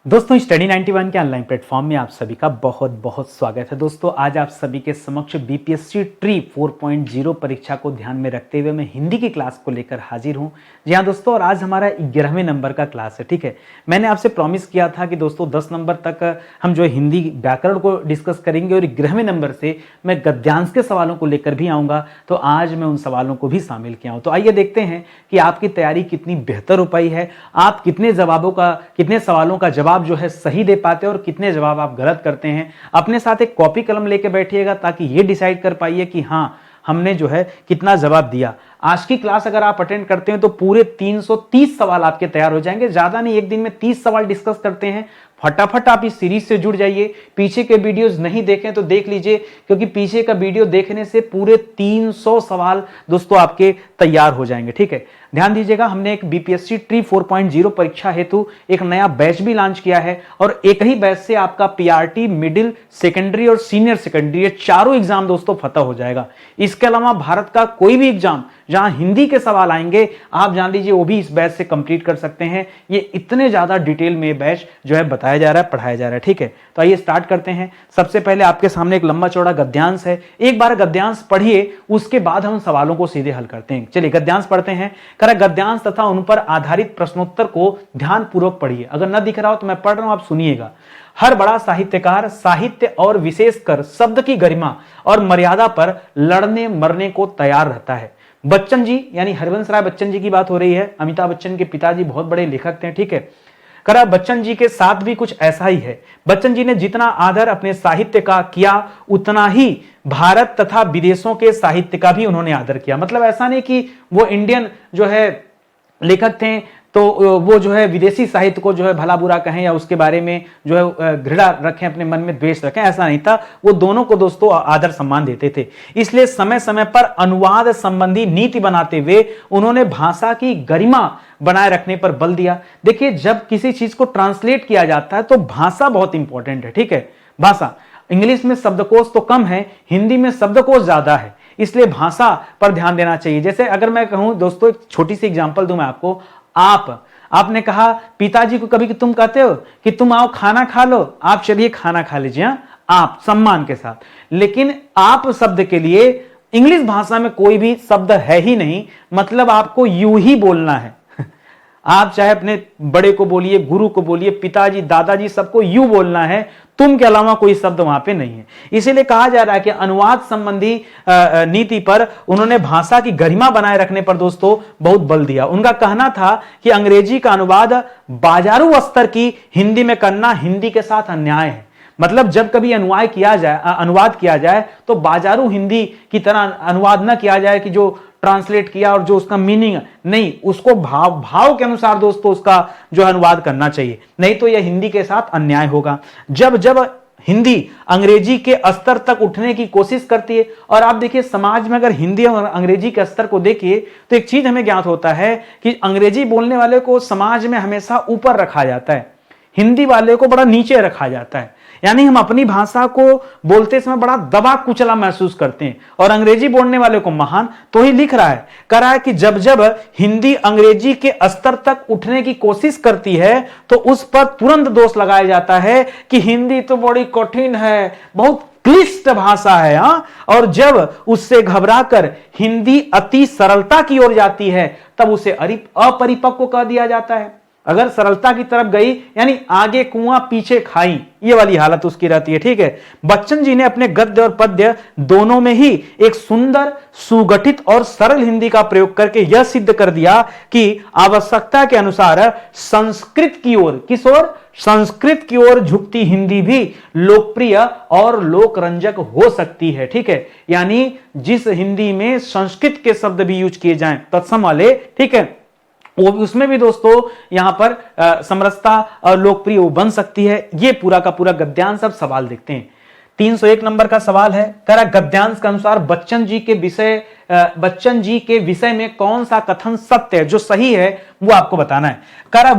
दोस्तों स्टडी 91 के online platform में आप सभी का बहुत बहुत स्वागत है। दोस्तों आज आप सभी के समक्ष बीपीएससी ट्री 4.0 परीक्षा को ध्यान में रखते हुए मैं हिंदी की क्लास को लेकर हाजिर हूं। जी हाँ दोस्तों, और आज हमारा 11वें नंबर का क्लास है। ठीक है, मैंने आपसे प्रॉमिस किया था कि दोस्तों 10 नंबर तक हम जो हिंदी व्याकरण को डिस्कस करेंगे और 11वें नंबर से मैं गद्यांश के सवालों को लेकर भी आऊँगा। तो आज मैं उन सवालों को भी शामिल किया हूँ। तो आइए देखते हैं कि आपकी तैयारी कितनी बेहतर हो पाई है, आप कितने सवालों का जवाब जो है सही दे पाते हैं और कितने जवाब आप गलत करते हैं। अपने साथ एक कॉपी कलम लेके बैठिएगा ताकि ये डिसाइड कर पाइए कि हाँ हमने जो है कितना जवाब दिया। आज की क्लास अगर आप अटेंड करते हैं तो पूरे 330 सवाल आपके तैयार हो जाएंगे। ज्यादा नहीं, एक दिन में 30 सवाल डिस्कस करते हैं। फटाफट आप इस सीरीज से जुड़ जाइए। पीछे के वीडियोस नहीं देखें तो देख लीजिए, क्योंकि पीछे का वीडियो देखने से पूरे 300 सवाल दोस्तों आपके तैयार हो जाएंगे। ठीक है, ध्यान दीजिएगा, हमने एक बीपीएससी ट्री 4.0 परीक्षा हेतु एक नया बैच भी लॉन्च किया है और एक ही बैच से आपका पीआरटी, मिडिल, सेकेंडरी और सीनियर सेकेंडरी ये चारों एग्जाम दोस्तों फतह हो जाएगा। इसके अलावा भारत का कोई भी एग्जाम जहां हिंदी के सवाल आएंगे, आप जान लीजिए वो भी इस बैच से कंप्लीट कर सकते हैं। ये इतने ज्यादा डिटेल में बैच जो है बताया जा रहा है, पढ़ाया जा रहा है। ठीक है, तो आइए स्टार्ट करते हैं। सबसे पहले आपके सामने एक लंबा चौड़ा गद्यांश है। एक बार गद्यांश पढ़िए, उसके बाद हम सवालों को सीधे हल करते हैं। चलिए गद्यांश पढ़ते हैं। गद्यांश तथा उन पर आधारित प्रश्नोत्तर को ध्यानपूर्वक पढ़िए। अगर न दिख रहा हो तो मैं पढ़ रहा हूं, आप सुनिएगा। हर बड़ा साहित्यकार साहित्य और विशेषकर शब्द की गरिमा और मर्यादा पर लड़ने मरने को तैयार रहता है। बच्चन जी यानी हरिवंश राय बच्चन जी की बात हो रही है। अमिताभ बच्चन के पिताजी बहुत बड़े लेखक थे। ठीक है, बच्चन जी के साथ भी कुछ ऐसा ही है। बच्चन जी ने जितना आदर अपने साहित्य का किया, उतना ही भारत तथा विदेशों के साहित्य का भी उन्होंने आदर किया। मतलब ऐसा नहीं कि वो इंडियन जो है लेखक थे तो वो जो है विदेशी साहित्य को जो है भला बुरा कहें या उसके बारे में जो है घृणा रखें, अपने मन में द्वेष रखें, ऐसा नहीं था। वो दोनों को दोस्तों आदर सम्मान देते थे। इसलिए समय समय पर अनुवाद संबंधी नीति बनाते हुए उन्होंने भाषा की गरिमा बनाए रखने पर बल दिया। देखिए, जब किसी चीज को ट्रांसलेट किया जाता है तो भाषा बहुत इंपॉर्टेंट है। ठीक है, भाषा, इंग्लिश में शब्दकोश तो कम है, हिंदी में शब्दकोश ज्यादा है, इसलिए भाषा पर ध्यान देना चाहिए। जैसे अगर मैं कहूं दोस्तों, एक छोटी सी एग्जांपल दूं मैं आपको। आपने कहा पिताजी को कभी कि तुम कहते हो कि तुम आओ खाना खा लो, आप चलिए खाना खा लीजिए, आप सम्मान के साथ। लेकिन आप शब्द के लिए इंग्लिश भाषा में कोई भी शब्द है ही नहीं, मतलब आपको यूं ही बोलना है। आप चाहे अपने बड़े को बोलिए, गुरु को बोलिए, पिताजी, दादाजी, सबको यूं बोलना है, तुम के अलावा कोई शब्द वहां पे नहीं है। इसीलिए कहा जा रहा है कि अनुवाद संबंधी नीति पर उन्होंने भाषा की गरिमा बनाए रखने पर दोस्तों बहुत बल दिया। उनका कहना था कि अंग्रेजी का अनुवाद बाजारू स्तर की हिंदी में करना हिंदी के साथ अन्याय है। मतलब जब कभी अनुवाद किया जाए तो बाजारू हिंदी की तरह अनुवाद न किया जाए कि जो ट्रांसलेट किया और जो उसका मीनिंग नहीं, उसको भाव के अनुसार दोस्तों उसका जो अनुवाद करना चाहिए, नहीं तो यह हिंदी के साथ अन्याय होगा। जब जब हिंदी अंग्रेजी के स्तर तक उठने की कोशिश करती है, और आप देखिए समाज में अगर हिंदी और अंग्रेजी के स्तर को देखिए तो एक चीज हमें ज्ञात होता है कि अंग्रेजी बोलने वाले को समाज में हमेशा ऊपर रखा जाता है, हिंदी वाले को बड़ा नीचे रखा जाता है। यानी हम अपनी भाषा को बोलते समय बड़ा दबा कुचला महसूस करते हैं और अंग्रेजी बोलने वाले को महान। तो ही लिख रहा है, कह रहा है कि जब जब हिंदी अंग्रेजी के स्तर तक उठने की कोशिश करती है तो उस पर तुरंत दोष लगाया जाता है कि हिंदी तो बड़ी कठिन है, बहुत क्लिष्ट भाषा है। और जब उससे घबराकर हिंदी अति सरलता की ओर जाती है तब उसे अपरिपक्व कह दिया जाता है। अगर सरलता की तरफ गई यानी आगे कुआं पीछे खाई, ये वाली हालत उसकी रहती है। ठीक है, बच्चन जी ने अपने गद्य और पद्य दोनों में ही एक सुंदर, सुगठित और सरल हिंदी का प्रयोग करके यह सिद्ध कर दिया कि आवश्यकता के अनुसार संस्कृत की ओर, किस ओर? संस्कृत की ओर झुकती हिंदी भी लोकप्रिय और लोकरंजक हो सकती है। ठीक है, यानी जिस हिंदी में संस्कृत के शब्द भी यूज किए जाएं तत्सम वाले, ठीक है, वो उसमें भी दोस्तों यहां पर समरसता और लोकप्रिय बन सकती है। ये पूरा का पूरा गद्यांश। अब सवाल देखते हैं। 301 नंबर का सवाल है, कह रहा गद्यांश के अनुसार बच्चन जी के विषय बच्चन जी के विषय में कौन सा कथन सत्य है, जो सही है वो आपको बताना है। कह रहा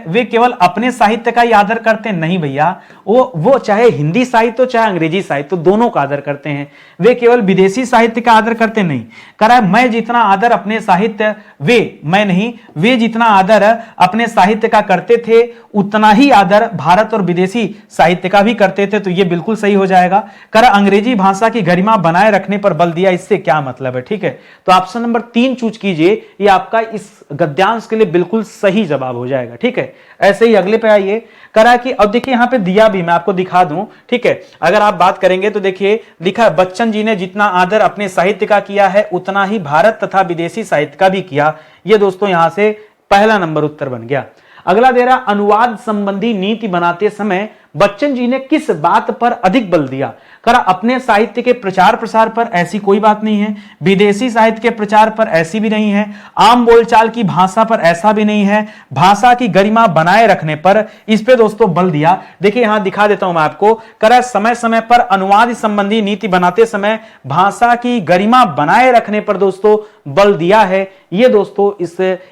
वे केवल अपने साहित्य का ही आदर करते हैं, नहीं भैया, वो चाहे हिंदी साहित्य हो चाहे अंग्रेजी साहित्य, दोनों का आदर करते हैं। वे केवल विदेशी साहित्य का आदर करते नहीं। कह रहा है मैं जितना आदर अपने साहित्य वे जितना आदर अपने साहित्य का करते थे उतना ही आदर भारत और विदेशी साहित्य का भी करते थे। तो ये बिल्कुल सही हो जाएगा। कह रहा अंग्रेजी भाषा की गरिमा बनाए रखने पर बल दिया, इससे क्या मतलब है? ठीक है, तो ऑप्शन नंबर 3 चूज कीजिए, ये आपका इस गद्यांश के लिए बिल्कुल सही जवाब हो जाएगा। ठीक है, ऐसे ही अगले पे आइए। करा कि अब देखिए यहां पे दिया भी, मैं आपको दिखा दूं। ठीक है, अगर आप बात करेंगे तो देखिए लिखा है बच्चन जी ने जितना आदर अपने साहित्य का किया है उतना ही भारत तथा विदेशी साहित्य का भी किया। ये दोस्तों यहां से पहला नंबर उत्तर बन गया। अगला दे रहा अनुवाद संबंधी नीति बनाते समय बच्चन जी ने किस बात पर अधिक बल दिया? करा अपने साहित्य के प्रचार प्रसार पर, ऐसी कोई बात नहीं है। विदेशी साहित्य के प्रचार पर, ऐसी भी नहीं है। आम बोलचाल की भाषा पर, ऐसा भी नहीं है। भाषा की गरिमा बनाए रखने पर, इस पे दोस्तों बल दिया। देखिए यहां दिखा देता हूं मैं आपको। करा समय समय पर अनुवाद संबंधी नीति बनाते समय भाषा की गरिमा बनाए रखने पर दोस्तों बल दिया है। ये दोस्तों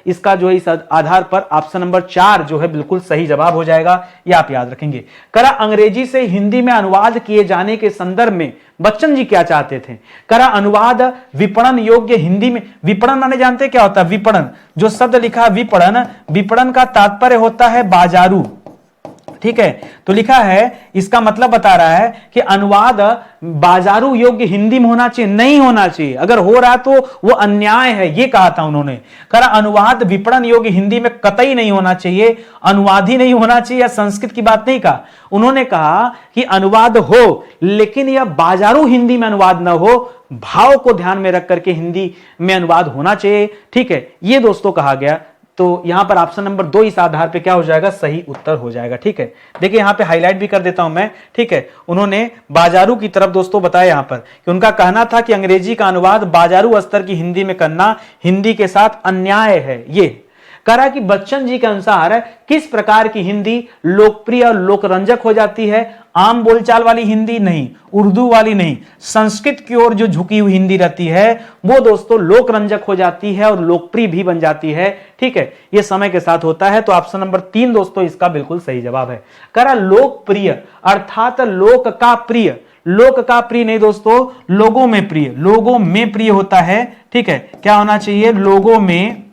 इसका जो है इस आधार पर ऑप्शन नंबर 4 जो है बिल्कुल सही जवाब हो जाएगा। ये आप याद रखेंगे। करा अंग्रेजी से हिंदी में अनुवाद किए जाने के संदर्भ में बच्चन जी क्या चाहते थे? करा अनुवाद विपणन योग्य हिंदी में, विपणन माने जानते क्या होता है? विपणन, जो शब्द लिखा है विपणन का तात्पर्य होता है बाजारू। ठीक है, तो लिखा है, इसका मतलब बता रहा है कि अनुवाद बाजारू योग्य हिंदी में होना चाहिए, नहीं होना चाहिए। अगर हो रहा तो वो अन्याय है, ये कहा था उन्होंने। कहा अनुवाद विपणन योग्य हिंदी में कतई नहीं होना चाहिए, अनुवाद ही नहीं होना चाहिए, या संस्कृत की बात नहीं कहा। उन्होंने कहा कि अनुवाद हो लेकिन यह बाजारू हिंदी में अनुवाद ना हो, भाव को ध्यान में रख करके हिंदी में अनुवाद होना चाहिए। ठीक है, ये दोस्तों कहा गया। तो यहां पर ऑप्शन नंबर 2 इस आधार पे क्या हो जाएगा? सही उत्तर हो जाएगा। ठीक है, देखिए यहां पे हाईलाइट भी कर देता हूं मैं। ठीक है, उन्होंने बाजारू की तरफ दोस्तों बताया यहां पर कि उनका कहना था कि अंग्रेजी का अनुवाद बाजारू स्तर की हिंदी में करना हिंदी के साथ अन्याय है। ये करा कि बच्चन जी के अनुसार किस प्रकार की हिंदी लोकप्रिय और लोकरंजक हो जाती है? आम बोलचाल वाली हिंदी नहीं, उर्दू वाली नहीं, संस्कृत की ओर जो झुकी हुई हिंदी रहती है वो दोस्तों लोकरंजक हो जाती है और लोकप्रिय भी बन जाती है। ठीक है, ये समय के साथ होता है। तो ऑप्शन नंबर 3 दोस्तों इसका बिल्कुल सही जवाब है। करा लोकप्रिय अर्थात लोक का प्रिय, लोक का प्रिय नहीं दोस्तों, लोगों में प्रिय, लोगों में प्रिय होता है। ठीक है, क्या होना चाहिए? लोगों में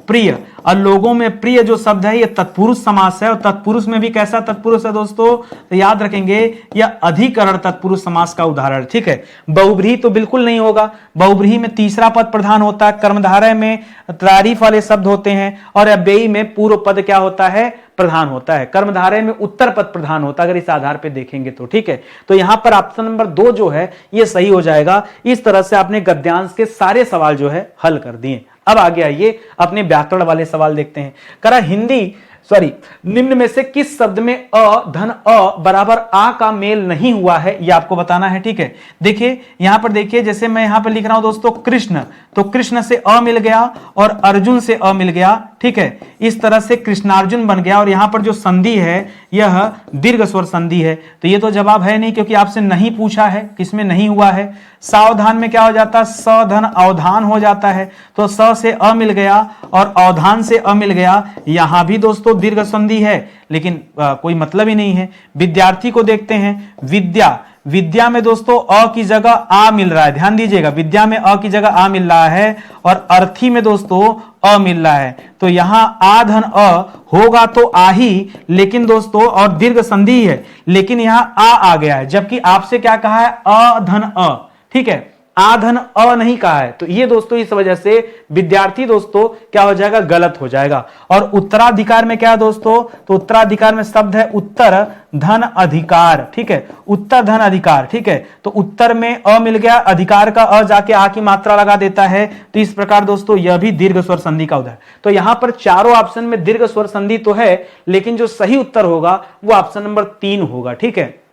प्रिय। और लोगों में प्रिय जो शब्द है ये तत्पुरुष समास है, और तत्पुरुष में भी कैसा तत्पुरुष है दोस्तों? तो याद रखेंगे यह अधिकरण तत्पुरुष समास का उदाहरण। ठीक है, बहुब्रीहि तो बिल्कुल नहीं होगा। बहुब्रीहि में तीसरा पद प्रधान होता है, कर्मधारय में तारीफ वाले शब्द होते हैं, और अव्ययी में पूर्व पद क्या होता है? प्रधान होता है। कर्मधारय में उत्तर पद प्रधान होता है, अगर इस आधार पे देखेंगे तो। ठीक है, तो यहां पर ऑप्शन नंबर 2 जो है ये सही हो जाएगा। इस तरह से आपने गद्यांश के सारे सवाल जो है हल कर दिए। अब आगे आइए अपने व्याकरण वाले सवाल देखते हैं। करा निम्न में से किस शब्द में धन बराबर आ का मेल नहीं हुआ है, यह आपको बताना है। ठीक है, देखिए यहां पर देखिए, जैसे मैं यहां पर लिख रहा हूं दोस्तों कृष्ण, तो कृष्ण से मिल गया और अर्जुन से मिल गया। ठीक है, इस तरह से कृष्णार्जुन बन गया, और यहां पर जो संधि है यह दीर्घ स्वर संधि है। तो ये तो जवाब है नहीं, क्योंकि आपसे नहीं पूछा है, किसमें नहीं हुआ है। सावधान में क्या हो जाता है? सधन अवधान हो जाता है, तो स से मिल गया और अवधान से मिल गया। यहां भी दोस्तों दीर्घ संधि है, लेकिन कोई मतलब ही नहीं है। विद्यार्थी को देखते हैं, विद्या में दोस्तों की जगह आ मिल रहा है, ध्यान दीजिएगा, विद्या में की जगह आ मिल रहा है, और अर्थी में दोस्तों मिल रहा है। तो यहां आ धन होगा तो आ ही, लेकिन दोस्तों और दीर्घ संधि है, लेकिन यहां आ गया है, जबकि आपसे क्या कहा है? धन ठीक है, आधन नहीं कहा है। तो ये दोस्तों इस वजह से विद्यार्थी दोस्तों क्या हो जाएगा? गलत हो जाएगा। और उत्तराधिकार में क्या है दोस्तों? तो उत्तराधिकार में शब्द है उत्तर धन अधिकार। ठीक है, उत्तर धन अधिकार। ठीक है, तो उत्तर में मिल गया, अधिकार का जाके आ की मात्रा लगा देता है। तो इस प्रकार दोस्तों यह भी दीर्घ स्वर संधि का उदाहरण। तो यहां पर चारों ऑप्शन में दीर्घ स्वर संधि तो है, लेकिन जो सही उत्तर होगा वो ऑप्शन नंबर 3 होगा। ठीक है,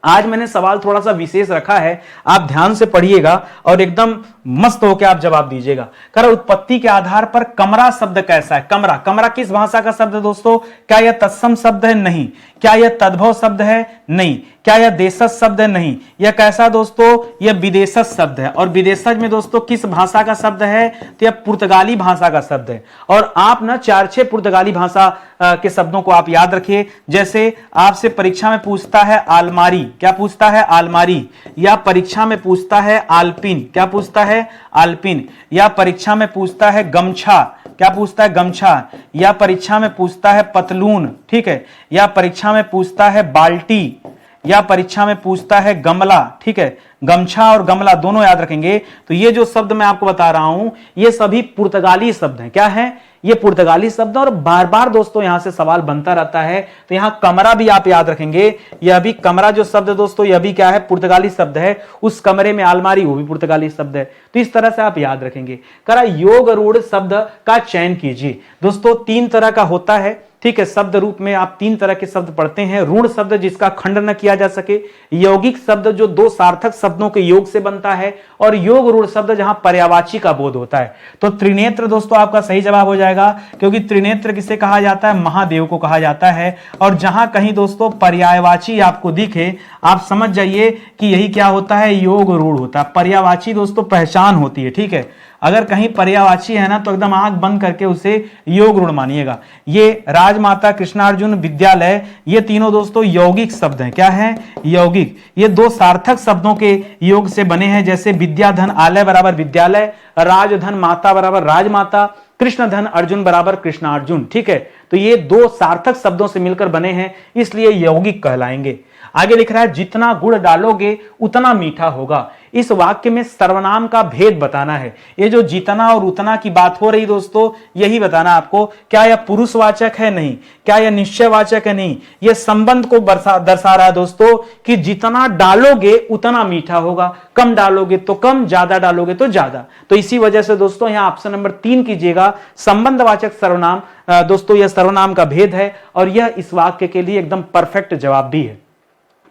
आज मैंने सवाल थोड़ा सा विशेष रखा है, आप ध्यान से पढ़िएगा और एकदम मस्त होकर आप जवाब दीजिएगा। कर उत्पत्ति के आधार पर कमरा शब्द कैसा है? कमरा, कमरा किस भाषा का शब्द है दोस्तों? क्या यह तत्सम शब्द है? नहीं। क्या यह तद्भव शब्द है? नहीं। क्या यह देशज शब्द है? नहीं। यह कैसा दोस्तों? यह विदेशज शब्द है। और विदेशज में दोस्तों किस भाषा का शब्द है? तो यह पुर्तगाली भाषा का शब्द है। और आप ना 4-6 पुर्तगाली भाषा के शब्दों को आप याद रखिए। जैसे आपसे परीक्षा में पूछता है आलमारी, क्या पूछता है? आलमारी। या परीक्षा में पूछता है आल्पिन, क्या पूछता है? आल्पिन। या परीक्षा में पूछता है गमछा, क्या पूछता है? गमछा। या परीक्षा में पूछता है पतलून, ठीक है। या परीक्षा में पूछता है बाल्टी। या परीक्षा में पूछता है गमला, ठीक है। गमछा और गमला दोनों याद रखेंगे। तो ये जो शब्द मैं आपको बता रहा हूं ये सभी पुर्तगाली शब्द हैं। क्या है? ये पुर्तगाली शब्द। और बार बार दोस्तों यहां से सवाल बनता रहता है। तो यहां कमरा भी आप याद रखेंगे। यह भी कमरा जो शब्द है दोस्तों, यह भी क्या है? पुर्तगाली शब्द है। उस कमरे में अलमारी, वो भी पुर्तगाली शब्द है। तो इस तरह से आप याद रखेंगे। करा योग रूढ़ शब्द का चयन कीजिए। दोस्तों 3 तरह का होता है, ठीक है। शब्द रूप में आप 3 तरह के शब्द पढ़ते हैं। रूढ़ शब्द जिसका खंडन न किया जा सके, यौगिक शब्द जो 2 सार्थक शब्दों के योग से बनता है, और योग रूढ़ शब्द जहां पर्यायवाची का बोध होता है। तो त्रिनेत्र दोस्तों आपका सही जवाब हो जाएगा, क्योंकि त्रिनेत्र किसे कहा जाता है? महादेव को कहा जाता है। और जहां कहीं दोस्तों पर्यायवाची आपको दिखे, आप समझ जाइए कि यही क्या होता है? योग रूढ़ होता है। पर्यायवाची दोस्तों पहचान होती है, ठीक है। अगर कहीं पर्यायवाची है ना तो एकदम आंख बंद करके उसे योग रूढ़ मानिएगा। ये राजमाता, कृष्णार्जुन, विद्यालय, ये तीनों दोस्तों यौगिक शब्द हैं। क्या है? यौगिक। ये 2 सार्थक शब्दों के योग से बने हैं। जैसे विद्याधन आलय बराबर विद्यालय, राजधन माता बराबर राजमाता, कृष्ण धन अर्जुन बराबर कृष्णार्जुन, ठीक है। तो ये 2 सार्थक शब्दों से मिलकर बने हैं, इसलिए यौगिक कहलाएंगे। आगे लिख रहा है जितना गुड़ डालोगे उतना मीठा होगा। इस वाक्य में सर्वनाम का भेद बताना है। ये जो जितना और उतना की बात हो रही दोस्तों, यही बताना आपको। क्या यह पुरुषवाचक है? नहीं। क्या यह निश्चयवाचक है? नहीं। यह संबंध को दर्शा रहा है दोस्तों कि जितना डालोगे उतना मीठा होगा, कम डालोगे तो कम, ज्यादा डालोगे तो ज्यादा। तो इसी वजह से दोस्तों यहां ऑप्शन नंबर 3 कीजिएगा। संबंधवाचक सर्वनाम दोस्तों यह सर्वनाम का भेद है, और यह इस वाक्य के लिए एकदम परफेक्ट जवाब भी है।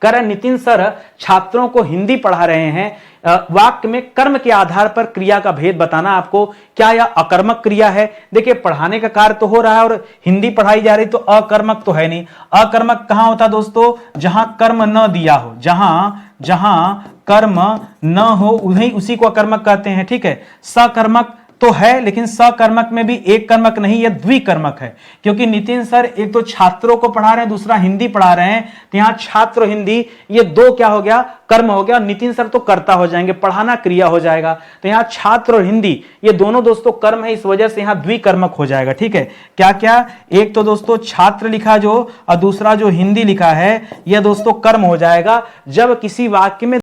नितिन सर छात्रों को हिंदी पढ़ा रहे हैं, वाक्य में कर्म के आधार पर क्रिया का भेद बताना आपको। क्या यह अकर्मक क्रिया है? देखिए पढ़ाने का कार्य तो हो रहा है और हिंदी पढ़ाई जा रही, तो अकर्मक तो है नहीं। अकर्मक कहां होता दोस्तों? जहां कर्म न दिया हो, जहां कर्म न हो उन्हीं उसी को अकर्मक कहते हैं, ठीक है। सकर्मक तो है, लेकिन सकर्मक में भी एक कर्मक नहीं, यह द्विकर्मक है। क्योंकि नितिन सर एक तो छात्रों को पढ़ा रहे हैं, दूसरा हिंदी पढ़ा रहे हैं, तो यहां छात्र हिंदी, ये 2 क्या हो गया? कर्म हो गया। नितिन सर तो कर्ता हो जाएंगे, पढ़ाना क्रिया हो जाएगा। तो यहां छात्र और हिंदी ये दोनों दोस्तों कर्म है, इस वजह से यहां द्विकर्मक हो जाएगा, ठीक है। क्या क्या? एक तो दोस्तों छात्र लिखा जो, और दूसरा जो हिंदी लिखा है, यह दोस्तों कर्म हो जाएगा। जब किसी वाक्य में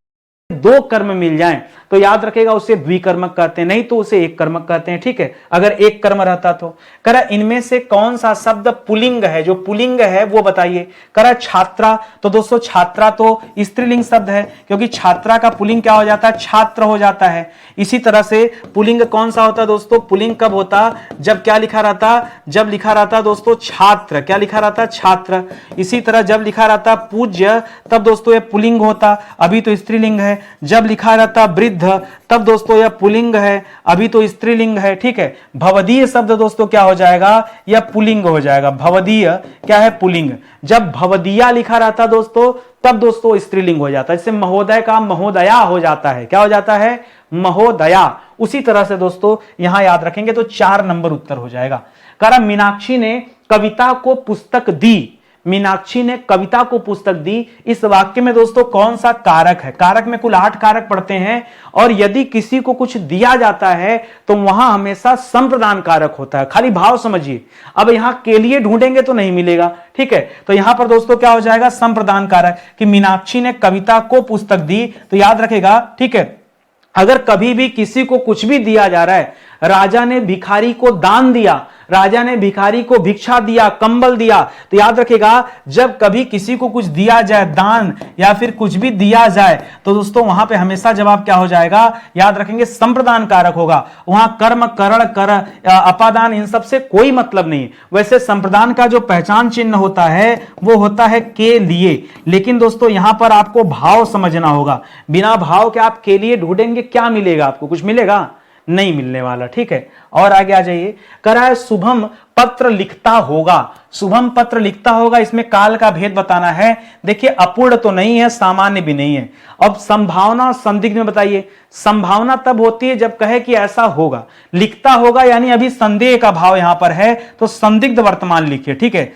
2 कर्म मिल जाएं तो याद रखेगा उसे द्विकर्मक कहते हैं, नहीं तो उसे एक कर्मक कहते हैं, ठीक है। अगर एक कर्म रहता तो। करा इनमें से कौन सा शब्द पुल्लिंग है? जो पुल्लिंग है वो बताइए। करा छात्रा, तो दोस्तों छात्रा तो स्त्रीलिंग शब्द है, क्योंकि छात्रा का पुल्लिंग क्या हो जाता है? छात्र हो जाता है। इसी तरह से पुल्लिंग कौन सा होता दोस्तों? पुल्लिंग कब होता? जब क्या लिखा रहता? जब लिखा रहता दोस्तों छात्र, क्या लिखा रहता? छात्र। इसी तरह जब लिखा रहता पूज्य, तब दोस्तों यह पुल्लिंग होता, अभी तो स्त्रीलिंग है। जब लिखा रहता वृद्ध, तब दोस्तों यह पुल्लिंग है, अभी तो स्त्रीलिंग है, ठीक है। भवदीय शब्द दोस्तों क्या हो जाएगा? यह पुल्लिंग हो जाएगा। भवदीय क्या है? पुल्लिंग। जब भवदीया लिखा रहता दोस्तों, तब दोस्तों स्त्रीलिंग हो जाता है। जैसे महोदय का महोदया हो जाता है, क्या हो जाता है? महोदया। उसी तरह से दोस्तों यहां याद रखेंगे तो 4 नंबर उत्तर हो जाएगा। करा मीनाक्षी ने कविता को पुस्तक दी। मीनाक्षी ने कविता को पुस्तक दी। इस वाक्य में दोस्तों कौन सा कारक है? कारक में कुल 8 कारक पढ़ते हैं, और यदि किसी को कुछ दिया जाता है तो वहां हमेशा संप्रदान कारक होता है। खाली भाव समझिए। अब यहां के लिए ढूंढेंगे तो नहीं मिलेगा, ठीक है। तो यहां पर दोस्तों क्या हो जाएगा? संप्रदान कारक। कि मीनाक्षी ने कविता को पुस्तक दी, तो याद रखेगा, ठीक है। अगर कभी भी किसी को कुछ भी दिया जा रहा है, राजा ने भिखारी को दान दिया, राजा ने भिखारी को भिक्षा दिया, कंबल दिया। तो याद रखिएगा, जब कभी किसी को कुछ दिया जाए, दान या फिर कुछ भी दिया जाए, तो दोस्तों वहां पे हमेशा जवाब क्या हो जाएगा, याद रखेंगे संप्रदान कारक होगा। वहां कर्म, करण, कर, अपादान, इन सब से कोई मतलब नहीं। वैसे संप्रदान का जो पहचान चिन्ह होता है वो होता है के लिए, लेकिन दोस्तों यहां पर आपको भाव समझना होगा। बिना भाव के आप के लिए ढूंढेंगे, क्या मिलेगा आपको? कुछ मिलेगा? नहीं मिलने वाला। ठीक है, और आगे आ जाइए। कह रहा है शुभम पत्र लिखता होगा। शुभम पत्र लिखता होगा, इसमें काल का भेद बताना है। देखिए, अपूर्ण तो नहीं है, सामान्य भी नहीं है। अब संभावना संदिग्ध में बताइए। संभावना तब होती है जब कहे कि ऐसा होगा। लिखता होगा यानी अभी संदेह का भाव यहां पर है, तो संदिग्ध वर्तमान लिखिए। ठीक है,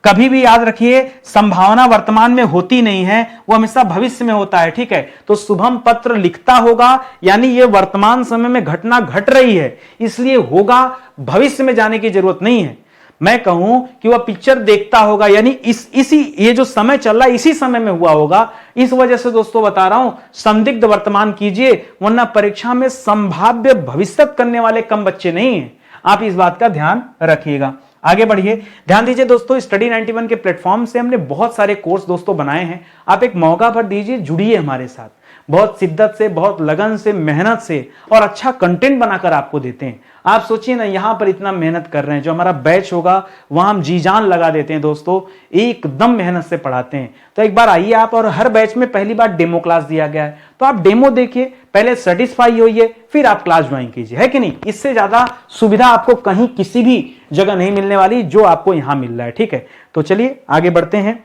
कभी भी याद रखिए, संभावना वर्तमान में होती नहीं है, वो हमेशा भविष्य में होता है। ठीक है, तो शुभम पत्र लिखता होगा यानी ये वर्तमान समय में घटना घट रही है, इसलिए होगा, भविष्य में जाने की जरूरत नहीं है। मैं कहूं कि वह पिक्चर देखता होगा यानी इसी ये जो समय चल रहा है इसी समय में हुआ होगा। इस वजह से दोस्तों बता रहा हूं, संदिग्ध वर्तमान कीजिए, वरना परीक्षा में संभाव्य भविष्यत करने वाले कम बच्चे नहीं हैं। आप इस बात का ध्यान रखिएगा। आगे बढ़िए, ध्यान दीजिए दोस्तों, स्टडी 91 के प्लेटफॉर्म से हमने बहुत सारे कोर्स दोस्तों बनाए हैं। आप एक मौका भर दीजिए, जुड़िए हमारे साथ। बहुत शिद्दत से, बहुत लगन से, मेहनत से और अच्छा कंटेंट बनाकर आपको देते हैं। आप सोचिए ना, यहां पर इतना मेहनत कर रहे हैं, जो हमारा बैच होगा वहां हम जी जान लगा देते हैं दोस्तों, एकदम मेहनत से पढ़ाते हैं। तो एक बार आइए आप, और हर बैच में पहली बार डेमो क्लास दिया गया है, तो आप डेमो देखिए, पहले सेटिस्फाई होइए, फिर आप क्लास ज्वाइन कीजिए, है कि नहीं? इससे ज्यादा सुविधा आपको कहीं किसी भी जगह नहीं मिलने वाली जो आपको यहां मिल रहा है। ठीक है, तो चलिए आगे बढ़ते हैं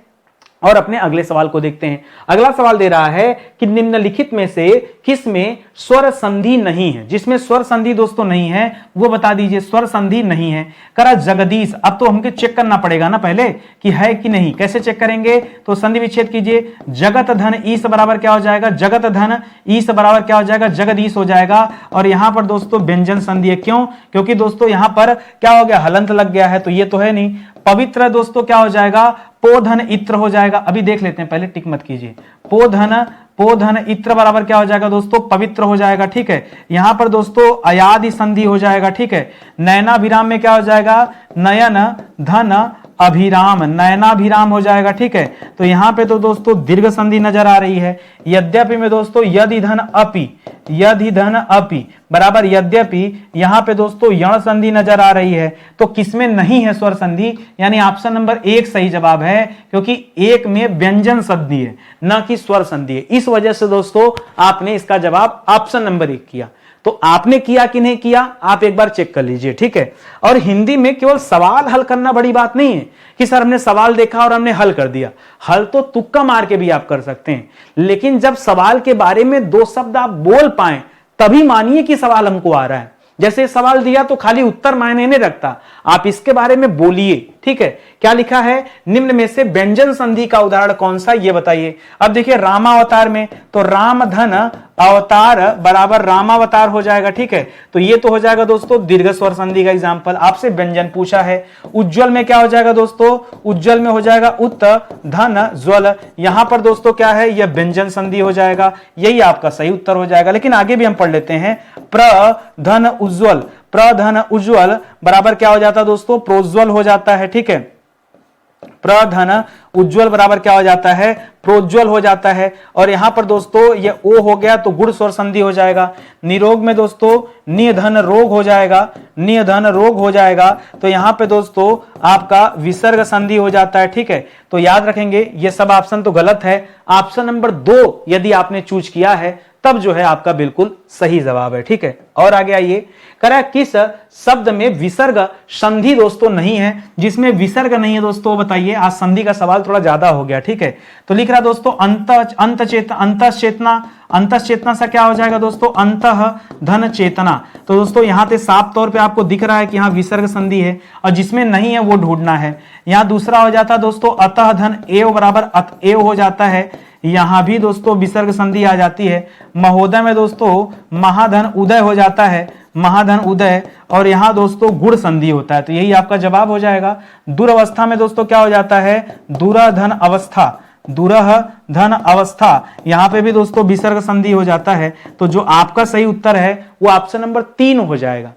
और अपने अगले सवाल को देखते हैं। अगला सवाल दे रहा है कि निम्नलिखित में से किस में स्वर संधि नहीं है? जिसमें स्वर संधि दोस्तों नहीं है वो बता दीजिए। स्वर संधि नहीं है, करा जगदीश। अब तो हमको चेक करना पड़ेगा ना पहले कि है कि नहीं। कैसे चेक करेंगे? तो संधि विच्छेद कीजिए। जगत धन ईस बराबर क्या हो जाएगा? जगत धन ईस बराबर क्या हो जाएगा? जगदीश हो जाएगा। और यहां पर दोस्तों व्यंजन संधि है। क्यों? क्योंकि दोस्तों यहां पर क्या हो गया? हलंत लग गया है, तो ये तो है नहीं। पवित्र दोस्तों क्या हो जाएगा? पोधन इत्र हो जाएगा। अभी देख लेते हैं, पहले टिक मत कीजिए। पोधन इत्र बराबर क्या हो जाएगा दोस्तों? पवित्र हो जाएगा। ठीक है, यहां पर दोस्तों अयादि संधि हो जाएगा। ठीक है, नयना विराम में क्या हो जाएगा? नयन धन अभिराम, नयनाभिराम हो जाएगा। ठीक है, तो यहां पे तो दोस्तों दीर्घ संधि नजर आ रही है। यद्यपि में दोस्तों यदि धन अपि बराबर यद्यपि, यहां पे दोस्तों यण संधि नजर आ रही है। तो किसमें नहीं है स्वर संधि? यानी ऑप्शन नंबर 1 सही जवाब है, क्योंकि 1 में व्यंजन संधि है, न कि स्वर संधि है। इस वजह से दोस्तों आपने इसका जवाब ऑप्शन नंबर 1 किया। तो आपने किया कि नहीं किया, आप एक बार चेक कर लीजिए। ठीक है, और हिंदी में केवल सवाल हल करना बड़ी बात नहीं है कि सर हमने सवाल देखा और हमने हल कर दिया। हल तो तुक्का मार के भी आप कर सकते हैं, लेकिन जब सवाल के बारे में 2 शब्द आप बोल पाए तभी मानिए कि सवाल हमको आ रहा है। जैसे सवाल दिया तो खाली उत्तर मायने नहीं रखता, आप इसके बारे में बोलिए। ठीक है, क्या लिखा है? निम्न में से व्यंजन संधि का उदाहरण कौन सा, ये बताइए। अब देखिए रामावतार में तो राम धन अवतार बराबर रामावतार हो जाएगा। ठीक है, तो ये तो हो जाएगा दोस्तों दीर्घ स्वर संधि का एग्जाम्पल। आपसे व्यंजन पूछा है। उज्जवल में क्या हो जाएगा दोस्तों? उज्जवल में हो जाएगा उत धन ज्वल। यहां पर दोस्तों क्या है? यह व्यंजन संधि हो जाएगा, यही आपका सही उत्तर हो जाएगा। लेकिन आगे भी हम पढ़ लेते हैं। प्रधन उज्जवल, प्रधन उज्जवल बराबर क्या हो जाता है दोस्तों? प्रोज्वल हो जाता है। ठीक है, प्रधन उज्जवल बराबर क्या हो जाता है? प्रोज्वल हो जाता है। और यहां पर दोस्तों ये ओ हो गया तो गुण स्वर संधि हो जाएगा। निरोग में दोस्तों निधन रोग हो जाएगा, निधन रोग हो जाएगा। तो यहां पे दोस्तों आपका विसर्ग संधि हो जाता है। ठीक है, तो याद रखेंगे ये सब ऑप्शन तो गलत है। ऑप्शन नंबर 2 यदि आपने चूज किया है तब जो है आपका बिल्कुल सही जवाब है। ठीक है, और आगे आइए। करा किस शब्द में विसर्ग संधि दोस्तों नहीं है? जिसमें विसर्ग नहीं है दोस्तों बताइए। आज संधि का सवाल थोड़ा ज्यादा हो गया। ठीक है, तो लिख रहा दोस्तों अंतचेतना से क्या हो जाएगा दोस्तों? अंतः धन चेतना। तो दोस्तों यहां पे साफ तौर पे आपको दिख रहा है कि यहां विसर्ग संधि है, और जिसमें नहीं है वो ढूंढना है। यहां दूसरा हो जाता है दोस्तों अतः धन एव बराबर अतएव हो जाता है। यहां भी दोस्तों विसर्ग संधि आ जाती है। महोदय में दोस्तों महाधन उदय हो जाता है, महाधन उदय। और यहां दोस्तों गुण संधि होता है, तो यही आपका जवाब हो जाएगा। दुरावस्था में दोस्तों क्या हो जाता है? दुराधन अवस्था, दुरह धन अवस्था। यहां पे भी दोस्तों विसर्ग संधि हो जाता है। तो जो आपका सही उत्तर है वो ऑप्शन नंबर 3 हो जाएगा।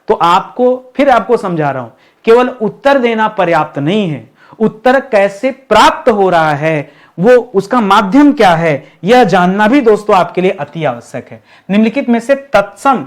तो आपको फिर आपको समझा रहा हूं, केवल उत्तर देना पर्याप्त नहीं है, उत्तर कैसे प्राप्त हो रहा है, वो उसका माध्यम क्या है, यह जानना भी दोस्तों आपके लिए अति आवश्यक है। निम्नलिखित में से तत्सम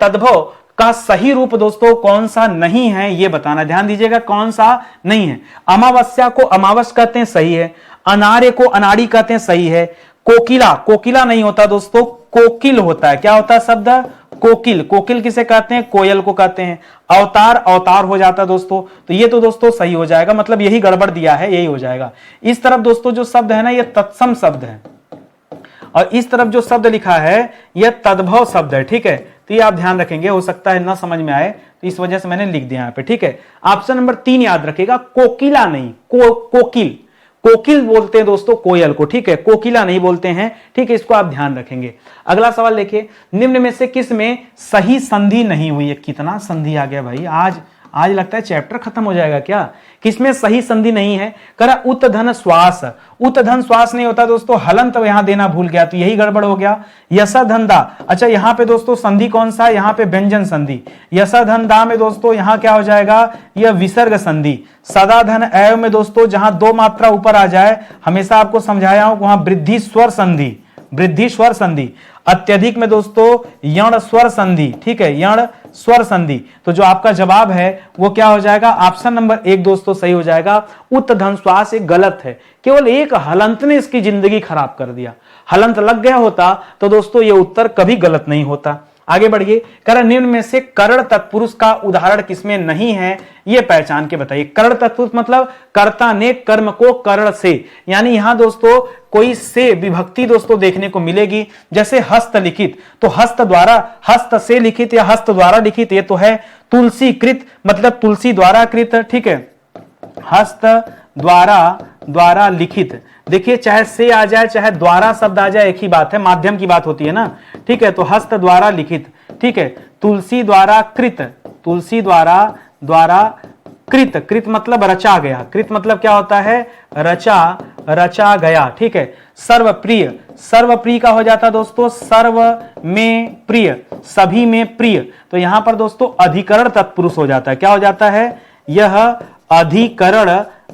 तद्भव का सही रूप दोस्तों कौन सा नहीं है, यह बताना। ध्यान दीजिएगा, कौन सा नहीं है। अमावस्या को अमावस कहते हैं, सही है। अनार्य को अनाड़ी कहते हैं, सही है। कोकिला, कोकिला नहीं होता दोस्तों, कोकिल होता है। क्या होता है शब्द? कोकिल। कोकिल किसे कहते हैं? कोयल को कहते हैं। अवतार, अवतार हो जाता है दोस्तों। तो ये तो दोस्तों सही हो जाएगा, मतलब यही गड़बड़ दिया है, यही हो जाएगा। इस तरफ दोस्तों जो शब्द है ना, ये तत्सम शब्द है, और इस तरफ जो शब्द लिखा है यह तद्भव शब्द है। ठीक है, तो ये आप ध्यान रखेंगे, हो सकता है ना समझ में आए, तो इस वजह से मैंने लिख दिया यहाँ पे। ठीक है, ऑप्शन नंबर 3 याद रखिएगा, कोकिला नहीं, कोकिल। कोकिल बोलते हैं दोस्तों कोयल को, ठीक है, कोकिला नहीं बोलते हैं। ठीक है, इसको आप ध्यान रखेंगे। अगला सवाल देखिए, निम्न में से किस में सही संधि नहीं हुई है? कितना संधि आ गया भाई, आज लगता है चैप्टर खत्म हो जाएगा क्या। किसमें सही संधि नहीं है? करा उत धन श्वास, उत धन श्वास नहीं होता दोस्तों, हलंत यहां देना भूल गया, तो यही गड़बड़ हो गया। यसा धन दा, अच्छा यहां पे दोस्तों संधि कौन सा है? यहां पे व्यंजन संधि। यसा धन दा में दोस्तों यहां क्या हो जाएगा? यह विसर्ग संधि। सदा धन एव में दोस्तों जहां 2 मात्रा ऊपर आ जाए, हमेशा आपको समझाया हूं वहां वृद्धि स्वर संधि, वृद्धि स्वर संधि। अत्यधिक में दोस्तों यण स्वर संधि, ठीक है, यण स्वर संधि। तो जो आपका जवाब है वो क्या हो जाएगा? ऑप्शन नंबर 1 दोस्तों सही हो जाएगा। उत धन श्वास एक गलत है, केवल एक हलंत ने इसकी जिंदगी खराब कर दिया। हलंत लग गया होता तो दोस्तों ये उत्तर कभी गलत नहीं होता। आगे बढ़िए, करण निम्न में से करण तत्पुरुष का उदाहरण किसमें नहीं है, यह पहचान के बताइए। करण तत्पुरुष मतलब कर्ता ने कर्म को करण से, यानी यहां दोस्तों कोई से विभक्ति दोस्तों देखने को मिलेगी। जैसे हस्त लिखित, तो हस्त द्वारा, हस्त से लिखित या हस्त द्वारा लिखित, ये तो है। तुलसी कृत मतलब तुलसी द्वारा कृत, ठीक है, हस्त द्वारा लिखित। देखिए चाहे से आ जाए चाहे द्वारा शब्द आ जाए, एक ही बात है, माध्यम की बात होती है ना। ठीक है, तो हस्त द्वारा लिखित, ठीक है। तुलसी द्वारा कृत, तुलसी द्वारा कृत, कृत मतलब रचा गया, कृत मतलब क्या होता है? रचा गया, ठीक है। सर्वप्रिय, सर्वप्रिय का हो जाता दोस्तों सर्व में प्रिय, सभी में प्रिय। तो यहां पर दोस्तों अधिकरण तत्पुरुष हो जाता है। क्या हो जाता है? यह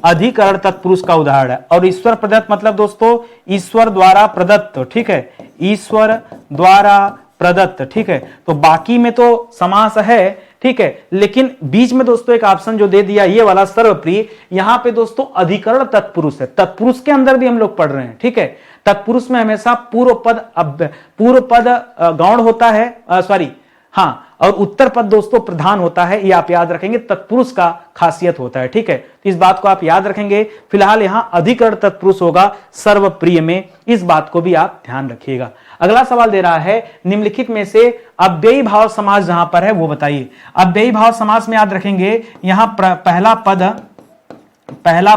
अधिकरण तत्पुरुष का उदाहरण है। और ईश्वर प्रदत्त मतलब दोस्तों ईश्वर द्वारा प्रदत्त, ठीक है, ईश्वर द्वारा प्रदत्त, ठीक है। तो बाकी में तो समास है, ठीक है, लेकिन बीच में दोस्तों एक ऑप्शन जो दे दिया ये वाला सर्वप्रिय, यहां पे दोस्तों अधिकरण तत्पुरुष है। तत्पुरुष के अंदर भी हम लोग पढ़ रहे हैं, ठीक है। तत्पुरुष में हमेशा पूर्व पद गौण होता है, सॉरी हाँ, और उत्तर पद दोस्तों प्रधान होता है, ये आप याद रखेंगे, तत्पुरुष का खासियत होता है, ठीक है। तो इस बात को आप याद रखेंगे। फिलहाल यहां अधिकरण तत्पुरुष होगा सर्वप्रिय में, इस बात को भी आप ध्यान रखिएगा। अगला सवाल दे रहा है, निम्नलिखित में से अव्ययी भाव समास जहां पर है वो बताइए। अव्ययी भाव समास में याद रखेंगे यहां पहला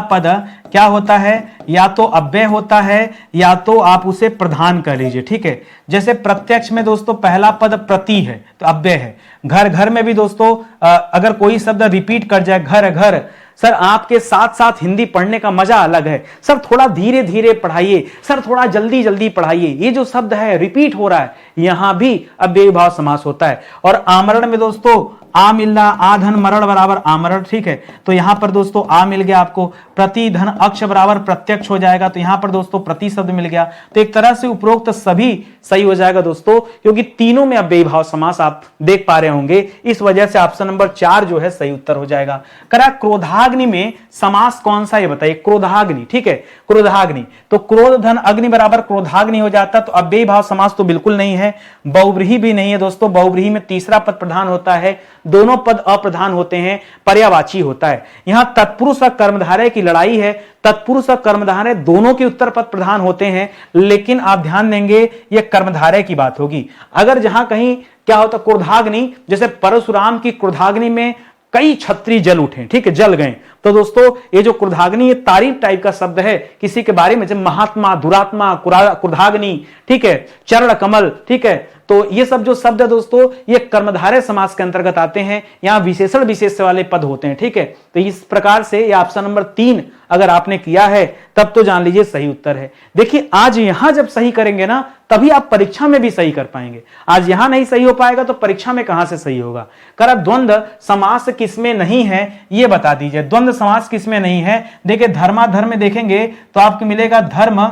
पद क्या होता है? या तो अव्यय होता है या तो आप उसे प्रधान कर लीजिए, ठीक है। जैसे प्रत्यक्ष में दोस्तों पहला पद प्रति है तो अव्यय है। घर, घर में भी दोस्तों अगर कोई शब्द रिपीट कर जाए, घर घर, सर आपके साथ साथ हिंदी पढ़ने का मजा अलग है, सर थोड़ा धीरे धीरे पढ़ाइए, सर थोड़ा जल्दी जल्दी पढ़ाइए, ये जो शब्द है रिपीट हो रहा है, यहां भी अव्ययी भाव समास होता है। और आमरण में दोस्तों आ मिल रहा, आ धन मरण बराबर आमरण, ठीक है। तो यहां पर दोस्तों आ मिल गया आपको, प्रति धन अक्ष बराबर प्रत्यक्ष हो जाएगा, तो यहां पर दोस्तों प्रति शब्द मिल गया। तो एक तरह से उपरोक्त सभी सही हो जाएगा दोस्तों, क्योंकि तीनों में अव्ययी भाव समास आप देख पा रहे होंगे। इस वजह से ऑप्शन नंबर 4 जो है सही उत्तर हो जाएगा। करा क्रोधाग्नि में समास कौन सा ये बताइए? क्रोधाग्नि, ठीक है, क्रोधाग्नि। तो क्रोध धन अग्नि बराबर क्रोधाग्नि हो जाता, तो अव्ययी भाव समास तो बिल्कुल नहीं है। बहुव्रीहि भी नहीं है दोस्तों, बहुव्रीहि में तीसरा पद प्रधान होता है, दोनों पद अप्रधान होते हैं, पर्यायवाची होता है। यहां तत्पुरुष और कर्मधारय की लड़ाई है, तत्पुरुष और कर्मधारय दोनों के उत्तर पद प्रधान होते हैं, लेकिन आप ध्यान देंगे यह कर्मधारय की बात होगी। अगर जहां कहीं क्या होता क्रोधाग्नि, जैसे परशुराम की क्रोधाग्नि में कई छत्री जल उठे, ठीक है, जल गए, तो दोस्तों ये जो क्रोधाग्नि ये तारीफ टाइप का शब्द है किसी के बारे में, जैसे महात्मा, दुरात्मा, क्रोधाग्नि, ठीक है, चरण कमल, ठीक है, तो ये सब जो शब्द है दोस्तों ये कर्मधारय समास के अंतर्गत आते हैं, यहां विशेषण विशेष वाले पद होते हैं। ठीक है, तो इस प्रकार से ये ऑप्शन नंबर 3 अगर आपने किया है तब तो जान लीजिए सही उत्तर है। देखिए आज यहां जब सही करेंगे ना तभी आप परीक्षा में भी सही कर पाएंगे। आज यहां नहीं सही हो पाएगा तो परीक्षा में कहां से सही होगा। कर द्वंद्व समास किसमें नहीं है ये बता दीजिए। द्वंद्व समास किसमें नहीं है? देखिए धर्माधर्म में देखेंगे तो आपको मिलेगा धर्म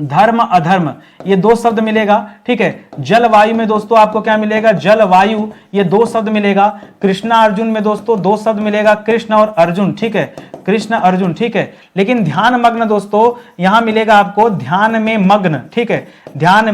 धर्म अधर्म, ये 2 शब्द मिलेगा। ठीक है, जलवायु में दोस्तों आपको क्या मिलेगा? जलवायु, ये 2 शब्द मिलेगा। कृष्णा अर्जुन में दोस्तों 2 शब्द मिलेगा, कृष्ण और अर्जुन। ठीक है, कृष्ण अर्जुन। ठीक है, लेकिन ध्यान मग्न दोस्तों यहां मिलेगा आपको ध्यान में मग्न। ठीक है, ध्यान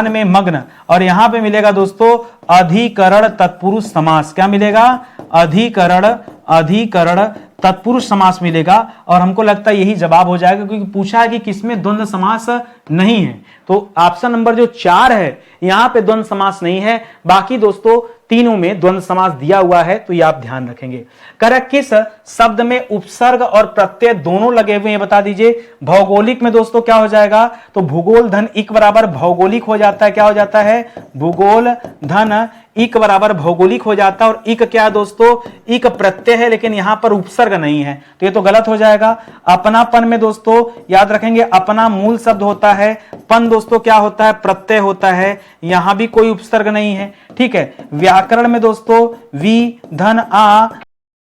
में मग्न। और यहां पे मिलेगा दोस्तों अधिकरण तत्पुरुष समास। क्या मिलेगा? अधिकरण तत्पुरुष समास मिलेगा। और हमको लगता है यही जवाब हो जाएगा क्योंकि पूछा है कि किसमें द्वंद्व समास नहीं है। तो ऑप्शन नंबर जो 4 है यहां पे द्वंद्व समास नहीं है, बाकी दोस्तों तीनों में द्वंद्व समास दिया हुआ है, तो ये आप ध्यान रखेंगे। कर किस शब्द में उपसर्ग और प्रत्यय दोनों लगे हुए हैं बता दीजिए। भौगोलिक में दोस्तों क्या हो जाएगा? तो भूगोल धन इक बराबर भौगोलिक हो जाता है। क्या हो जाता है? भूगोल धन इक बराबर भौगोलिक हो जाता है। और इक क्या है दोस्तों? इक प्रत्यय है लेकिन यहां पर उपसर्ग नहीं है, तो ये तो गलत हो जाएगा। अपनापन में दोस्तों याद रखेंगे अपना मूल शब्द होता है, पन दोस्तों क्या होता है? प्रत्यय होता है, यहां भी कोई उपसर्ग नहीं है। ठीक है, व्याकरण में दोस्तों वी धन आ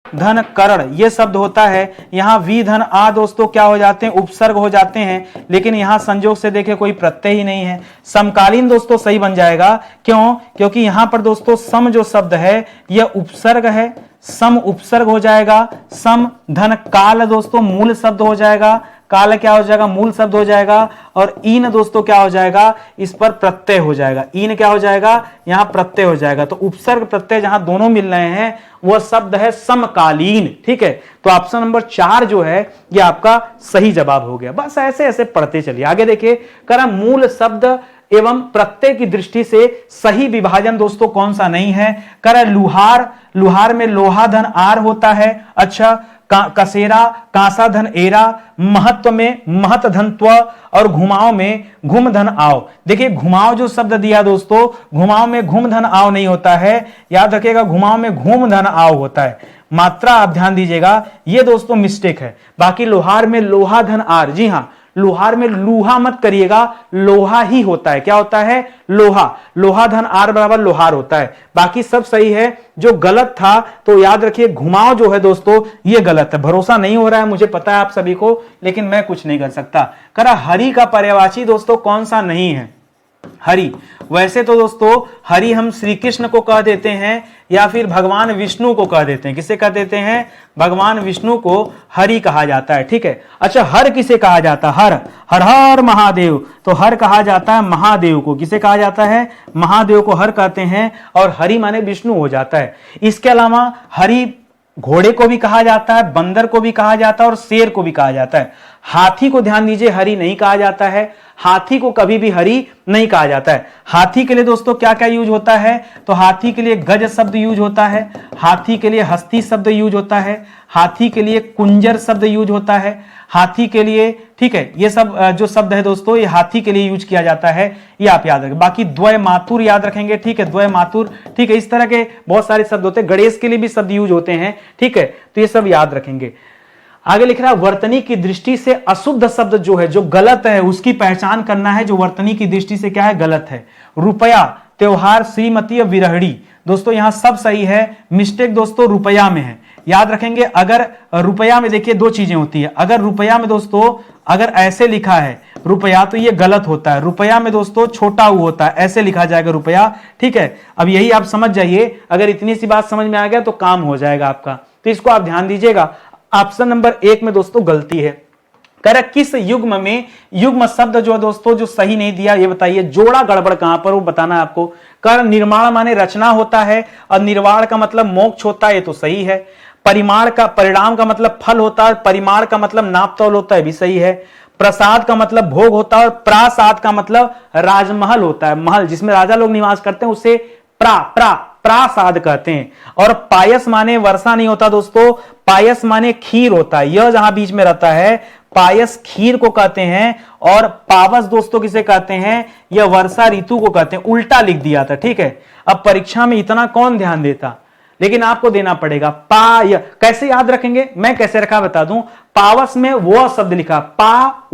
धन करण ये शब्द होता है, यहां वी धन आ दोस्तों क्या हो जाते हैं? उपसर्ग हो जाते हैं, लेकिन यहां संयोग से देखे कोई प्रत्यय ही नहीं है। समकालीन दोस्तों सही बन जाएगा। क्यों? क्योंकि यहां पर दोस्तों सम जो शब्द है यह उपसर्ग है, सम उपसर्ग हो जाएगा। सम धन काल दोस्तों मूल शब्द हो जाएगा, काल क्या हो जाएगा? मूल शब्द हो जाएगा। और ईन दोस्तों क्या हो जाएगा? इस पर प्रत्यय हो जाएगा। ईन क्या हो जाएगा? यहां प्रत्यय हो जाएगा। तो उपसर्ग प्रत्यय जहां दोनों मिल रहे हैं वह शब्द है समकालीन। ठीक है, तो ऑप्शन नंबर 4 जो है यह आपका सही जवाब हो गया। बस ऐसे ऐसे पढ़ते चलिए। आगे देखिए, करा मूल शब्द एवं प्रत्यय की दृष्टि से सही विभाजन दोस्तों कौन सा नहीं है? कर लुहार, लुहार में लोहा धन आर होता है। अच्छा, कसेरा कांसा धन एरा, महत्व में महत धन त्व, और घुमाव में घुम धन आओ। देखिए घुमाव जो शब्द दिया दोस्तों, घुमाव में घुम धन आओ नहीं होता है, याद रखिएगा घुमाव में घूम धन आओ होता है। मात्रा आप ध्यान दीजिएगा, ये दोस्तों मिस्टेक है। बाकी लोहार में लोहा धन आर, जी हां लोहार में लूहा मत करिएगा, लोहा ही होता है। क्या होता है? लोहा। लोहा धन आर बराबर लोहार होता है। बाकी सब सही है। जो गलत था तो याद रखिए घुमाव जो है दोस्तों ये गलत है। भरोसा नहीं हो रहा है मुझे पता है आप सभी को, लेकिन मैं कुछ नहीं कर सकता। करा हरि का पर्यायवाची दोस्तों कौन सा नहीं है? हरि, वैसे तो दोस्तों हरि हम श्री कृष्ण को कह देते हैं या फिर भगवान विष्णु को कह देते हैं। किसे कह देते हैं? भगवान विष्णु को हरि कहा जाता है। ठीक है, अच्छा हर किसे कहा जाता है? हर, हर हर महादेव, तो हर कहा जाता है महादेव को। किसे कहा जाता है? महादेव को हर कहते हैं। और हरि माने विष्णु हो जाता है। इसके अलावा हरि घोड़े को भी कहा जाता है, बंदर को भी कहा जाता है और शेर को भी कहा जाता है। हाथी को ध्यान दीजिए हरि नहीं कहा जाता है, हाथी को कभी भी हरि नहीं कहा जाता है। हाथी के लिए दोस्तों क्या क्या यूज होता है? तो हाथी के लिए गज शब्द यूज होता है, हाथी के लिए हस्ती शब्द यूज होता है, हाथी के लिए कुंजर शब्द यूज होता है, हाथी के लिए, ठीक है, ये सब जो शब्द है दोस्तों ये हाथी के लिए यूज किया जाता है, ये आप याद रखें। बाकी द्वय मातुर याद रखेंगे, ठीक है, द्वय मातुर, ठीक है, इस तरह के बहुत सारे शब्द होते हैं। गणेश के लिए भी शब्द यूज होते हैं, ठीक है, तो ये सब याद रखेंगे। आगे लिख रहा है वर्तनी की दृष्टि से अशुद्ध शब्द जो है, जो गलत है, उसकी पहचान करना है। जो वर्तनी की दृष्टि से क्या है? गलत है। रुपया, त्योहार, श्रीमती, विरहड़ी, दोस्तों यहां सब सही है। मिस्टेक दोस्तों रुपया में है, याद रखेंगे। अगर रुपया में देखिए दो चीजें होती है। अगर रुपया में दोस्तों अगर ऐसे लिखा है रुपया तो ये गलत होता है। रुपया में दोस्तों छोटा ऊ होता है, ऐसे लिखा जाएगा रुपया, ठीक है। अब यही आप समझ जाइए, अगर इतनी सी बात समझ में आ गया तो काम हो जाएगा आपका, तो इसको आप ध्यान दीजिएगा। ऑप्शन नंबर 1 में दोस्तों गलती है। कह किस युग्म में, युग्म शब्द जो है दोस्तों जो सही नहीं दिया ये बताइए। जोड़ा गड़बड़ कहां पर वो बताना है आपको। कर निर्माण माने रचना होता है और निर्वाण का मतलब मोक्ष होता है, ये तो सही है। परिमाण का, परिणाम का मतलब फल होता है, परिमाण का मतलब नाप तौल होता है, भी सही है। प्रसाद का मतलब भोग होता है और प्रासाद का मतलब राजमहल होता है, महल जिसमें राजा लोग निवास करते हैं उसे प्रासाद कहते हैं। और पायस माने वर्षा नहीं होता दोस्तों, पायस माने खीर होता है। यह जहां बीच में रहता है पायस खीर को कहते हैं, और पावस दोस्तों किसे कहते हैं, या वर्षा ऋतु को कहते हैं। उल्टा लिख दिया था, ठीक है। अब परीक्षा में इतना कौन ध्यान देता, लेकिन आपको देना पड़ेगा। कैसे याद रखेंगे, मैं कैसे रखा बता दूं। पावस में वो शब्द लिखा, पा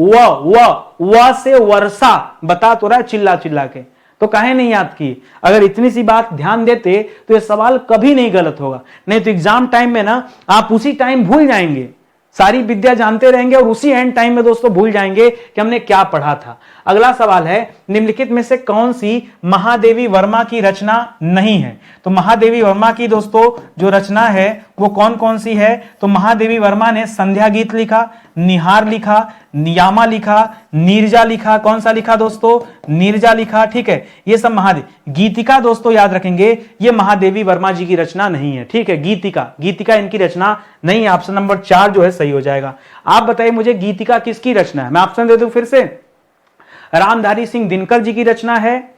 व से वर्षा, बता तो रहा है चिल्ला चिल्ला के, तो काहे नहीं याद की। अगर इतनी सी बात ध्यान देते तो ये सवाल कभी नहीं गलत होगा, नहीं तो एग्जाम टाइम में ना आप उसी टाइम भूल जाएंगे, सारी विद्या जानते रहेंगे और उसी एंड टाइम में दोस्तों भूल जाएंगे कि हमने क्या पढ़ा था। अगला सवाल है, निम्नलिखित में से कौन सी महादेवी वर्मा की रचना नहीं है। तो महादेवी वर्मा की दोस्तों जो रचना है वो कौन कौन सी है। तो महादेवी वर्मा ने संध्या गीत लिखा, निहार लिखा, नियामा लिखा, नीरजा लिखा। कौन सा लिखा दोस्तों, नीरजा लिखा, ठीक है। ये सब महादेव। गीतिका दोस्तों याद रखेंगे, ये महादेवी वर्मा जी की रचना नहीं है, ठीक है। गीतिका इनकी रचना नहीं है। ऑप्शन नंबर 4 जो है सही हो जाएगा। आप बताइए मुझे गीतिका किसकी रचना है। मैं ऑप्शन दे दूं फिर से, रामधारी सिंह दिनकर जी की रचना है,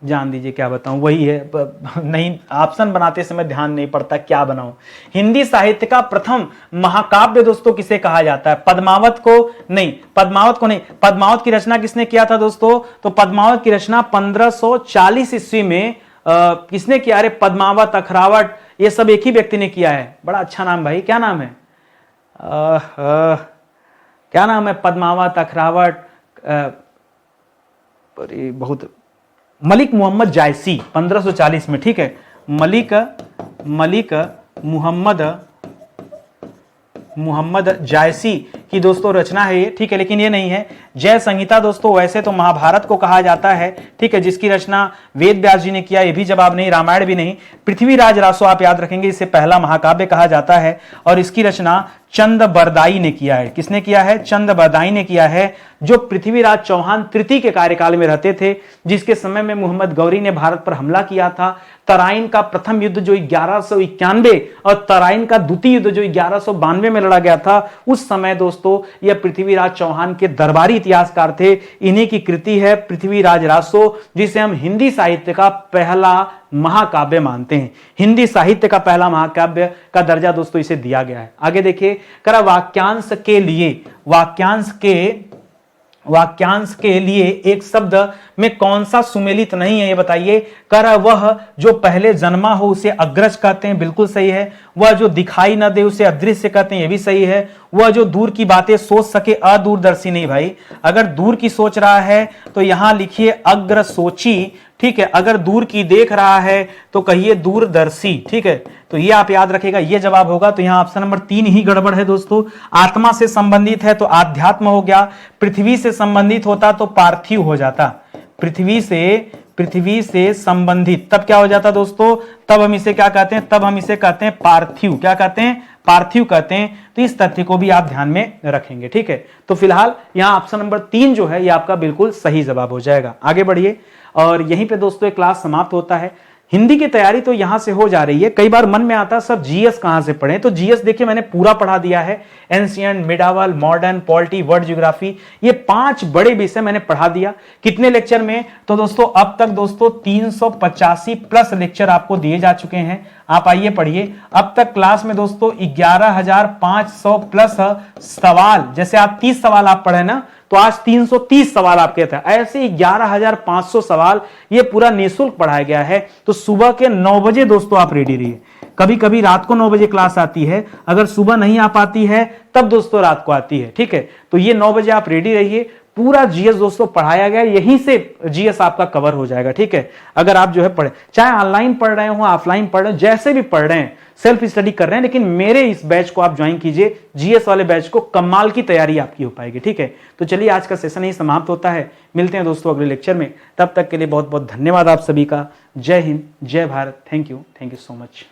जान दीजिए क्या बताऊं, वही है। नहीं, ऑप्शन बनाते समय ध्यान नहीं पड़ता क्या बनाऊं। हिंदी साहित्य का प्रथम महाकाव्य दोस्तों किसे कहा जाता है। पद्मावत को नहीं, पद्मावत की रचना किसने किया था दोस्तों। तो पद्मावत की रचना 1540 ईस्वी में किसने किया। अरे पद्मावत, अखरावट, ये सब एक ही व्यक्ति ने किया है। बड़ा अच्छा नाम भाई, क्या नाम है, क्या नाम है, पद्मावत, अखरावट, बहुत, मलिक मोहम्मद जायसी 1540 में, ठीक है। मलिक मोहम्मद जायसी की दोस्तों रचना है ये, ठीक है। लेकिन ये नहीं है। जय संहिता दोस्तों वैसे तो महाभारत को कहा जाता है, ठीक है, जिसकी रचना वेद व्यास जी ने किया, ये भी जवाब नहीं। रामायण भी नहीं। पृथ्वीराज रासो आप याद रखेंगे, इसे पहला महाकाव्य कहा जाता है, और इसकी रचना चंद बरदाई ने किया है। किसने किया है, चंद बरदाई ने किया है, जो पृथ्वीराज चौहान तृतीय के कार्यकाल में रहते थे, जिसके समय में मोहम्मद गौरी ने भारत पर हमला किया था। तराइन का प्रथम युद्ध जो 1191 और तराइन का द्वितीय युद्ध जो 1192 में लड़ा गया था, उस समय दोस्तों यह पृथ्वीराज चौहान के दरबारी इतिहासकार थे। इन्हीं की कृति है पृथ्वीराज रासो, जिसे हम हिंदी साहित्य का पहला महाकाव्य मानते हैं। हिंदी साहित्य का पहला महाकाव्य का दर्जा दोस्तों इसे दिया गया है। आगे देखिए, करा वाक्यांश के लिए एक शब्द में कौन सा सुमेलित नहीं है, ये बताइए। कर वह जो पहले जन्मा हो उसे अग्रज कहते हैं, बिल्कुल सही है। वह जो दिखाई न दे उसे अदृश्य कहते हैं, ये भी सही है। वह जो दूर की बातें सोच सके अदूरदर्शी नहीं भाई। अगर दूर की सोच रहा है तो यहां लिखिए अग्र सोची, ठीक है। अगर दूर की देख रहा है तो कहिए दूरदर्शी, ठीक है। तो ये आप याद रखेगा, ये जवाब होगा। तो यहां ऑप्शन नंबर 3 ही गड़बड़ है दोस्तों। आत्मा से संबंधित है तो आध्यात्म हो गया, पृथ्वी से संबंधित होता तो पार्थिव हो जाता। पृथ्वी से संबंधित तब क्या हो जाता दोस्तों, तब हम इसे क्या कहते हैं, तब हम इसे कहते हैं पार्थिव। क्या कहते हैं, पार्थिव कहते हैं। तो इस तथ्य को भी आप ध्यान में रखेंगे, ठीक है। तो फिलहाल यहां ऑप्शन नंबर 3 जो है ये आपका बिल्कुल सही जवाब हो जाएगा। आगे बढ़िए, और यहीं पे दोस्तों एक क्लास समाप्त होता है। हिंदी की तैयारी तो यहां से हो जा रही है। कई बार मन में आता है सब जीएस कहां से पढ़ें, तो जीएस देखिए मैंने पूरा पढ़ा दिया है। Ancient, medieval, modern, polity, world geography, ये 5 बड़े विषय मैंने पढ़ा दिया। कितने लेक्चर में, तो दोस्तों अब तक दोस्तों 385 प्लस लेक्चर आपको दिए जा चुके हैं। आप आइए पढ़िए। अब तक क्लास में दोस्तों 11,500 प्लस सवाल, जैसे आप 30 सवाल आप पढ़े ना, तो आज 330 सवाल आपके थे। ऐसे 11,500 सवाल ये पूरा निःशुल्क पढ़ाया गया है। तो सुबह के 9 बजे दोस्तों आप रेडी रहिए। कभी कभी रात को 9 बजे क्लास आती है, अगर सुबह नहीं आ पाती है तब दोस्तों रात को आती है, ठीक है। तो ये 9 बजे आप रेडी रहिए। पूरा जीएस दोस्तों पढ़ाया गया, यहीं से जीएस आपका कवर हो जाएगा, ठीक है। अगर आप जो है पढ़े, चाहे ऑनलाइन पढ़ रहे हो, ऑफलाइन पढ़ रहे हो, जैसे भी पढ़ रहे हैं, सेल्फ स्टडी कर रहे हैं, लेकिन मेरे इस बैच को आप ज्वाइन कीजिए, जीएस वाले बैच को। कमाल की तैयारी आपकी हो पाएगी, ठीक है। तो चलिए आज का सेशन यही समाप्त होता है। मिलते हैं दोस्तों अगले लेक्चर में। तब तक के लिए बहुत बहुत धन्यवाद आप सभी का। जय हिंद, जय Bharat. Thank you so much.